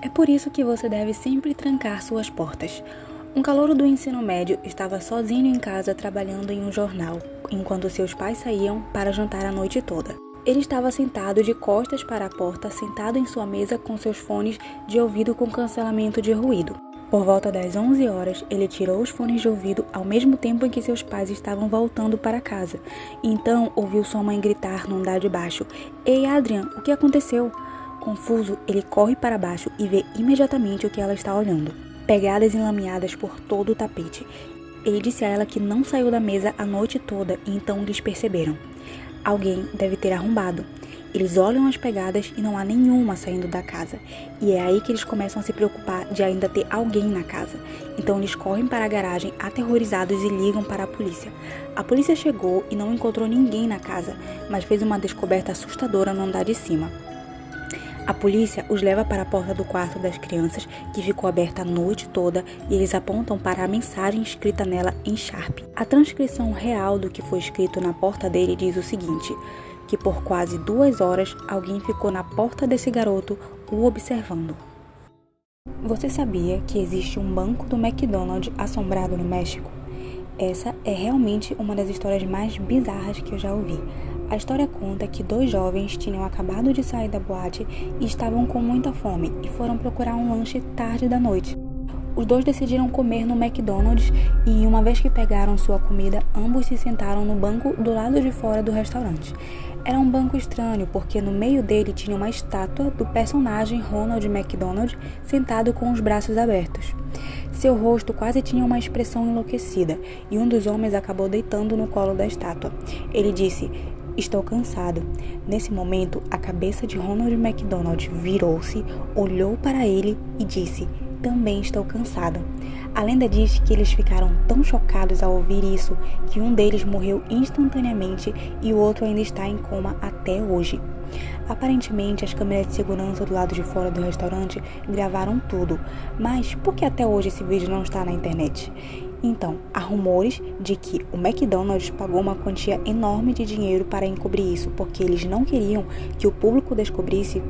É por isso que você deve sempre trancar suas portas. Um calouro do ensino médio estava sozinho em casa trabalhando em um jornal, enquanto seus pais saíam para jantar a noite toda. Ele estava sentado de costas para a porta, sentado em sua mesa com seus fones de ouvido com cancelamento de ruído. Por volta das 11 horas, ele tirou os fones de ouvido ao mesmo tempo em que seus pais estavam voltando para casa. Então, ouviu sua mãe gritar no andar de baixo: "Ei, Adrian, o que aconteceu?" Confuso, ele corre para baixo e vê imediatamente o que ela está olhando: pegadas enlameadas por todo o tapete. Ele disse a ela que não saiu da mesa a noite toda e então eles perceberam. Alguém deve ter arrombado. Eles olham as pegadas e não há nenhuma saindo da casa. E é aí que eles começam a se preocupar de ainda ter alguém na casa. Então eles correm para a garagem aterrorizados e ligam para a polícia. A polícia chegou e não encontrou ninguém na casa, mas fez uma descoberta assustadora no andar de cima. A polícia os leva para a porta do quarto das crianças, que ficou aberta a noite toda, e eles apontam para a mensagem escrita nela em Sharp. A transcrição real do que foi escrito na porta dele diz o seguinte: que por quase 2 horas alguém ficou na porta desse garoto o observando. Você sabia que existe um banco do McDonald's assombrado no México? Essa é realmente uma das histórias mais bizarras que eu já ouvi. A história conta que 2 jovens tinham acabado de sair da boate e estavam com muita fome e foram procurar um lanche tarde da noite. Os 2 decidiram comer no McDonald's e, uma vez que pegaram sua comida, ambos se sentaram no banco do lado de fora do restaurante. Era um banco estranho porque no meio dele tinha uma estátua do personagem Ronald McDonald sentado com os braços abertos. Seu rosto quase tinha uma expressão enlouquecida e um dos homens acabou deitando no colo da estátua. Ele disse: "Estou cansado." Nesse momento, a cabeça de Ronald McDonald virou-se, olhou para ele e disse: "Também estou cansado." A lenda diz que eles ficaram tão chocados ao ouvir isso que um deles morreu instantaneamente e o outro ainda está em coma até hoje. Aparentemente, as câmeras de segurança do lado de fora do restaurante gravaram tudo, mas por que até hoje esse vídeo não está na internet? Então, há rumores de que o McDonald's pagou uma quantia enorme de dinheiro para encobrir isso, porque eles não queriam que o público descobrisse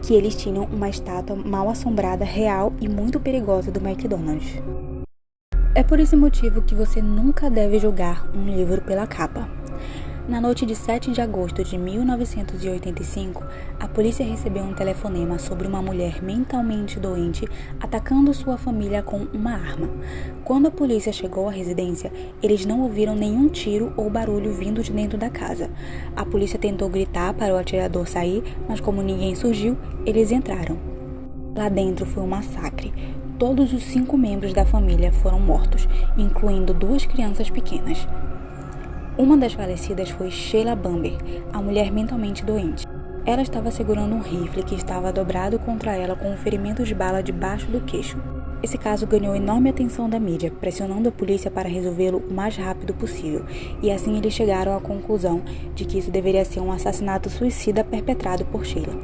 que eles tinham uma estátua mal assombrada, real e muito perigosa do McDonald's. É por esse motivo que você nunca deve julgar um livro pela capa. Na noite de 7 de agosto de 1985, a polícia recebeu um telefonema sobre uma mulher mentalmente doente atacando sua família com uma arma. Quando a polícia chegou à residência, eles não ouviram nenhum tiro ou barulho vindo de dentro da casa. A polícia tentou gritar para o atirador sair, mas como ninguém surgiu, eles entraram. Lá dentro foi um massacre. Todos os 5 membros da família foram mortos, incluindo 2 crianças pequenas. Uma das falecidas foi Sheila Bamber, a mulher mentalmente doente. Ela estava segurando um rifle que estava dobrado contra ela com um ferimento de bala debaixo do queixo. Esse caso ganhou enorme atenção da mídia, pressionando a polícia para resolvê-lo o mais rápido possível, e assim eles chegaram à conclusão de que isso deveria ser um assassinato suicida perpetrado por Sheila.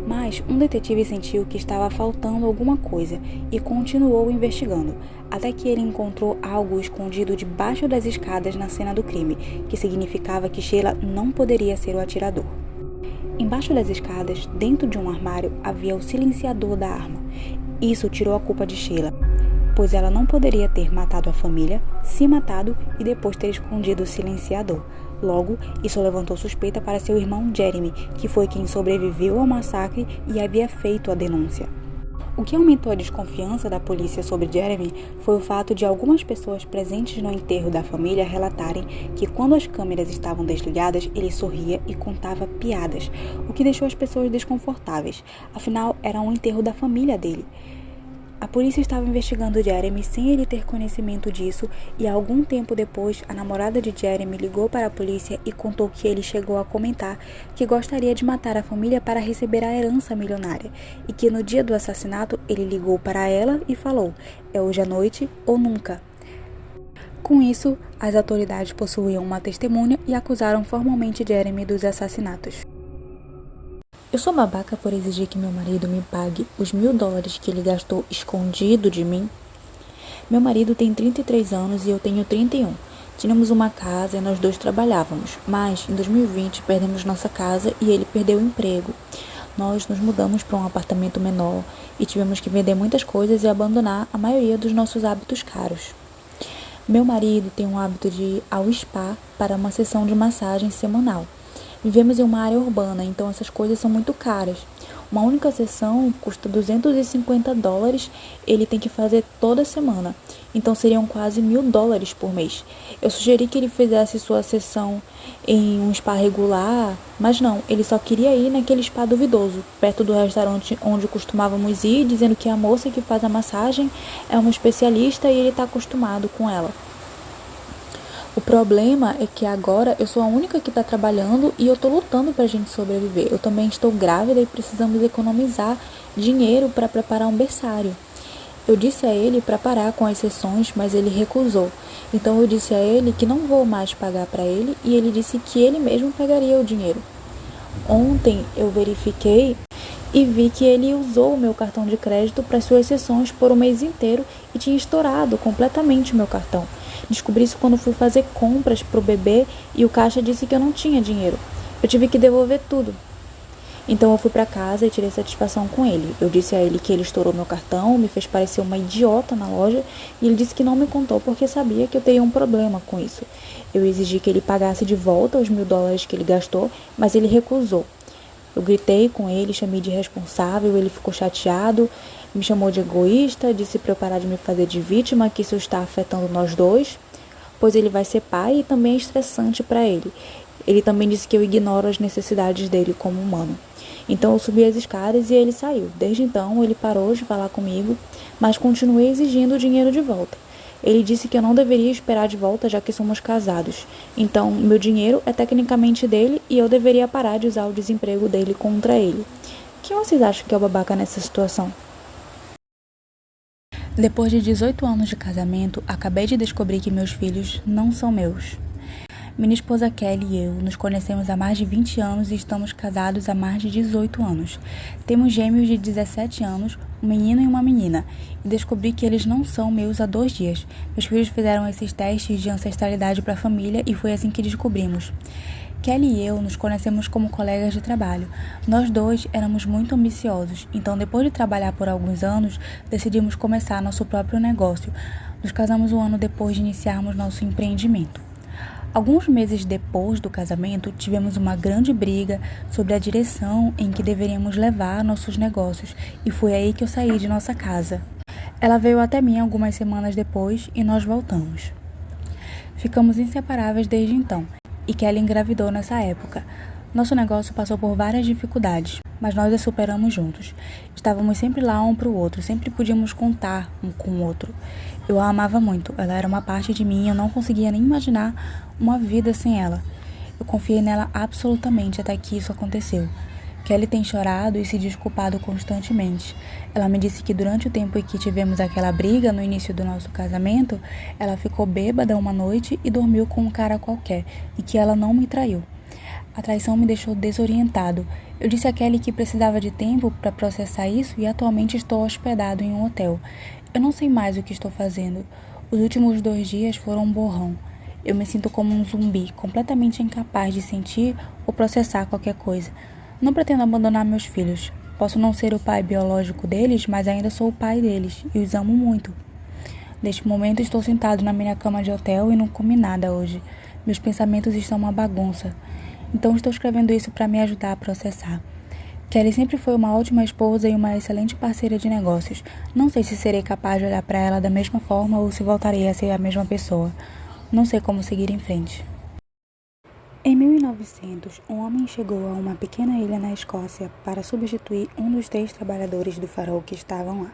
Mas um detetive sentiu que estava faltando alguma coisa e continuou investigando, até que ele encontrou algo escondido debaixo das escadas na cena do crime, que significava que Sheila não poderia ser o atirador. Embaixo das escadas, dentro de um armário, havia o silenciador da arma. Isso tirou a culpa de Sheila, pois ela não poderia ter matado a família, se matado e depois ter escondido o silenciador. Logo, isso levantou suspeita para seu irmão Jeremy, que foi quem sobreviveu ao massacre e havia feito a denúncia. O que aumentou a desconfiança da polícia sobre Jeremy foi o fato de algumas pessoas presentes no enterro da família relatarem que quando as câmeras estavam desligadas, ele sorria e contava piadas, o que deixou as pessoas desconfortáveis, afinal era um enterro da família dele. A polícia estava investigando Jeremy sem ele ter conhecimento disso e algum tempo depois, a namorada de Jeremy ligou para a polícia e contou que ele chegou a comentar que gostaria de matar a família para receber a herança milionária e que no dia do assassinato ele ligou para ela e falou: "É hoje à noite ou nunca." Com isso, as autoridades possuíam uma testemunha e acusaram formalmente Jeremy dos assassinatos. Eu sou babaca por exigir que meu marido me pague os $1.000 que ele gastou escondido de mim? Meu marido tem 33 anos e eu tenho 31. Tínhamos uma casa e nós 2 trabalhávamos, mas em 2020 perdemos nossa casa e ele perdeu o emprego. nós nos mudamos para um apartamento menor e tivemos que vender muitas coisas e abandonar a maioria dos nossos hábitos caros. Meu marido tem o hábito de ir ao spa para uma sessão de massagem semanal. Vivemos em uma área urbana, então essas coisas são muito caras. Uma única sessão custa $250, ele tem que fazer toda semana, então seriam quase $1.000 por mês. Eu sugeri que ele fizesse sua sessão em um spa regular, mas não, ele só queria ir naquele spa duvidoso, perto do restaurante onde costumávamos ir, dizendo que a moça que faz a massagem é uma especialista e ele está acostumado com ela. O problema é que agora eu sou a única que está trabalhando e eu estou lutando para a gente sobreviver. Eu também estou grávida e precisamos economizar dinheiro para preparar um berçário. Eu disse a ele para parar com as sessões, mas ele recusou. Então eu disse a ele que não vou mais pagar para ele e ele disse que ele mesmo pegaria o dinheiro. Ontem eu verifiquei e vi que ele usou o meu cartão de crédito para suas sessões por um mês inteiro e tinha estourado completamente o meu cartão. Descobri isso quando fui fazer compras para o bebê e o caixa disse que eu não tinha dinheiro. Eu tive que devolver tudo. Então eu fui para casa e tirei satisfação com ele. Eu disse a ele que ele estourou meu cartão, me fez parecer uma idiota na loja e ele disse que não me contou porque sabia que eu teria um problema com isso. Eu exigi que ele pagasse de volta os $1.000 que ele gastou, mas ele recusou. Eu gritei com ele, chamei de irresponsável, ele ficou chateado, me chamou de egoísta, disse para eu parar de me fazer de vítima, que isso está afetando nós dois, pois ele vai ser pai e também é estressante para ele. Ele também disse que eu ignoro as necessidades dele como humano. Então eu subi as escadas e ele saiu. Desde então ele parou de falar comigo, mas continuei exigindo o dinheiro de volta. Ele disse que eu não deveria esperar de volta já que somos casados. Então meu dinheiro é tecnicamente dele e eu deveria parar de usar o desemprego dele contra ele. Quem vocês acham que é o babaca nessa situação? Depois de 18 anos de casamento, acabei de descobrir que meus filhos não são meus. Minha esposa Kelly e eu nos conhecemos há mais de 20 anos e estamos casados há mais de 18 anos. Temos gêmeos de 17 anos, um menino e uma menina, e descobri que eles não são meus há 2 dias. Meus filhos fizeram esses testes de ancestralidade para a família e foi assim que descobrimos. Kelly e eu nos conhecemos como colegas de trabalho. Nós dois éramos muito ambiciosos, então depois de trabalhar por alguns anos, decidimos começar nosso próprio negócio. Nos casamos um ano depois de iniciarmos nosso empreendimento. Alguns meses depois do casamento, tivemos uma grande briga sobre a direção em que deveríamos levar nossos negócios e foi aí que eu saí de nossa casa. Ela veio até mim algumas semanas depois e nós voltamos. Ficamos inseparáveis desde então e Kelly engravidou nessa época. Nosso negócio passou por várias dificuldades, mas nós as superamos juntos. Estávamos sempre lá um para o outro, sempre podíamos contar um com o outro. Eu a amava muito, ela era uma parte de mim e eu não conseguia nem imaginar uma vida sem ela. Eu confiei nela absolutamente até que isso aconteceu. Kelly tem chorado e se desculpado constantemente. Ela me disse que durante o tempo em que tivemos aquela briga no início do nosso casamento, ela ficou bêbada uma noite e dormiu com um cara qualquer e que ela não me traiu. A traição me deixou desorientado. Eu disse a Kelly que precisava de tempo para processar isso e atualmente estou hospedado em um hotel. Eu não sei mais o que estou fazendo. Os últimos 2 dias foram um borrão. Eu me sinto como um zumbi, completamente incapaz de sentir ou processar qualquer coisa. Não pretendo abandonar meus filhos. Posso não ser o pai biológico deles, mas ainda sou o pai deles e os amo muito. Neste momento estou sentado na minha cama de hotel e não comi nada hoje. Meus pensamentos estão uma bagunça. Então estou escrevendo isso para me ajudar a processar. Kelly sempre foi uma ótima esposa e uma excelente parceira de negócios. Não sei se serei capaz de olhar para ela da mesma forma ou se voltarei a ser a mesma pessoa. Não sei como seguir em frente. Em 1900, um homem chegou a uma pequena ilha na Escócia para substituir um dos 3 trabalhadores do farol que estavam lá.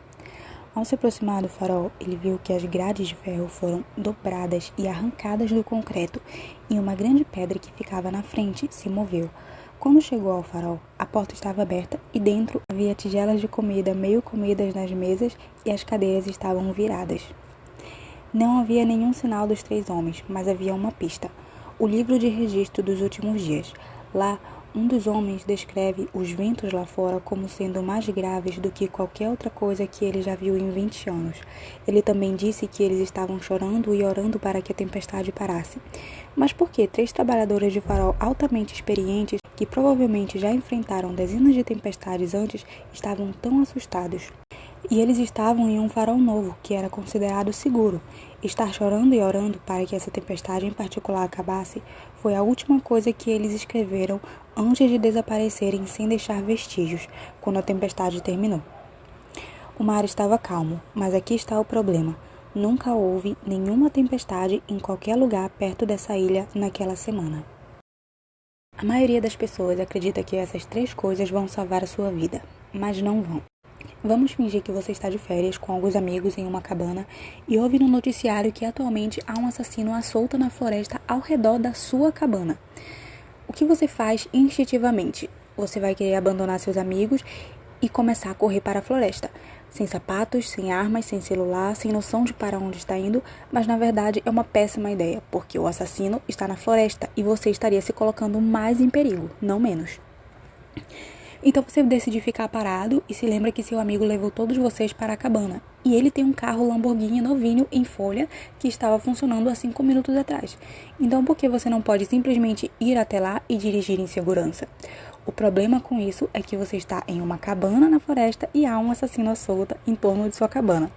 Ao se aproximar do farol, ele viu que as grades de ferro foram dobradas e arrancadas do concreto e uma grande pedra que ficava na frente se moveu. Quando chegou ao farol, a porta estava aberta e dentro havia tigelas de comida meio comidas nas mesas e as cadeiras estavam viradas. Não havia nenhum sinal dos 3 homens, mas havia uma pista. O livro de registro dos últimos dias. Lá, Um dos homens descreve os ventos lá fora como sendo mais graves do que qualquer outra coisa que ele já viu em 20 anos. Ele também disse que eles estavam chorando e orando para que a tempestade parasse. Mas por que 3 trabalhadores de farol altamente experientes, que provavelmente já enfrentaram dezenas de tempestades antes, estavam tão assustados? E eles estavam em um farol novo, que era considerado seguro. Estar chorando e orando para que essa tempestade em particular acabasse foi a última coisa que eles escreveram antes de desaparecerem sem deixar vestígios, quando a tempestade terminou. O mar estava calmo, mas aqui está o problema. Nunca houve nenhuma tempestade em qualquer lugar perto dessa ilha naquela semana. A maioria das pessoas acredita que essas 3 coisas vão salvar a sua vida, mas não vão. Vamos fingir que você está de férias com alguns amigos em uma cabana e ouve no noticiário que atualmente há um assassino à solta na floresta ao redor da sua cabana. O que você faz instintivamente? Você vai querer abandonar seus amigos e começar a correr para a floresta, sem sapatos, sem armas, sem celular, sem noção de para onde está indo, mas na verdade é uma péssima ideia, porque o assassino está na floresta e você estaria se colocando mais em perigo, não menos. Então você decide ficar parado e se lembra que seu amigo levou todos vocês para a cabana. E ele tem um carro Lamborghini novinho em folha que estava funcionando há 5 minutos atrás. Então por que você não pode simplesmente ir até lá e dirigir em segurança? O problema com isso é que você está em uma cabana na floresta e há um assassino à solta em torno de sua cabana.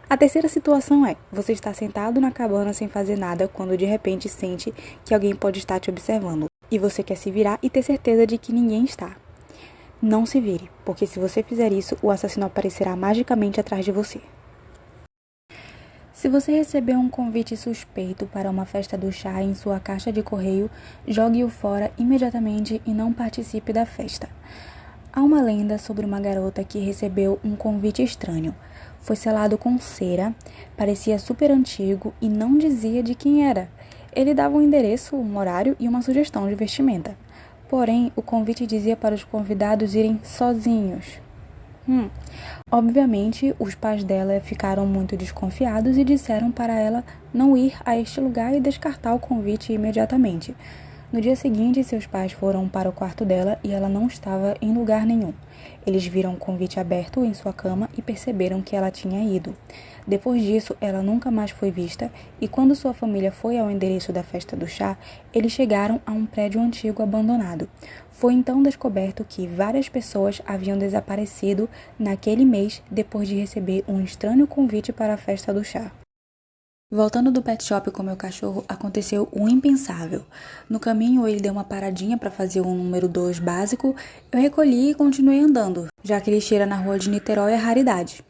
A terceira situação é, você está sentado na cabana sem fazer nada quando de repente sente que alguém pode estar te observando. E você quer se virar e ter certeza de que ninguém está. Não se vire, porque se você fizer isso, o assassino aparecerá magicamente atrás de você. Se você recebeu um convite suspeito para uma festa do chá em sua caixa de correio, jogue-o fora imediatamente e não participe da festa. Há uma lenda sobre uma garota que recebeu um convite estranho. Foi selado com cera, parecia super antigo e não dizia de quem era. Ele dava um endereço, um horário e uma sugestão de vestimenta. Porém, o convite dizia para os convidados irem sozinhos. Obviamente, os pais dela ficaram muito desconfiados e disseram para ela não ir a este lugar e descartar o convite imediatamente. No dia seguinte, seus pais foram para o quarto dela e ela não estava em lugar nenhum. Eles viram o convite aberto em sua cama e perceberam que ela tinha ido. Depois disso, ela nunca mais foi vista e quando sua família foi ao endereço da festa do chá, eles chegaram a um prédio antigo abandonado. Foi então descoberto que várias pessoas haviam desaparecido naquele mês depois de receber um estranho convite para a festa do chá. Voltando do pet shop com meu cachorro, aconteceu o impensável. No caminho, ele deu uma paradinha para fazer um número 2 básico. Eu recolhi e continuei andando, já que lixeira na rua de Niterói é raridade.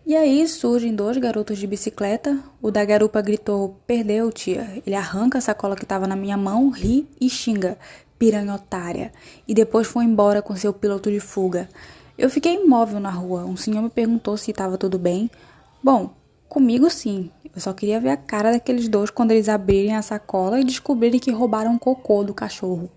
E aí surgem 2 garotos de bicicleta. O da garupa gritou, perdeu, tia. Ele arranca a sacola que estava na minha mão, ri e xinga, piranha otária. E depois foi embora com seu piloto de fuga. Eu fiquei imóvel na rua. Um senhor me perguntou se estava tudo bem. Bom, comigo sim. Eu só queria ver a cara daqueles 2 quando eles abrirem a sacola e descobrirem que roubaram o cocô do cachorro.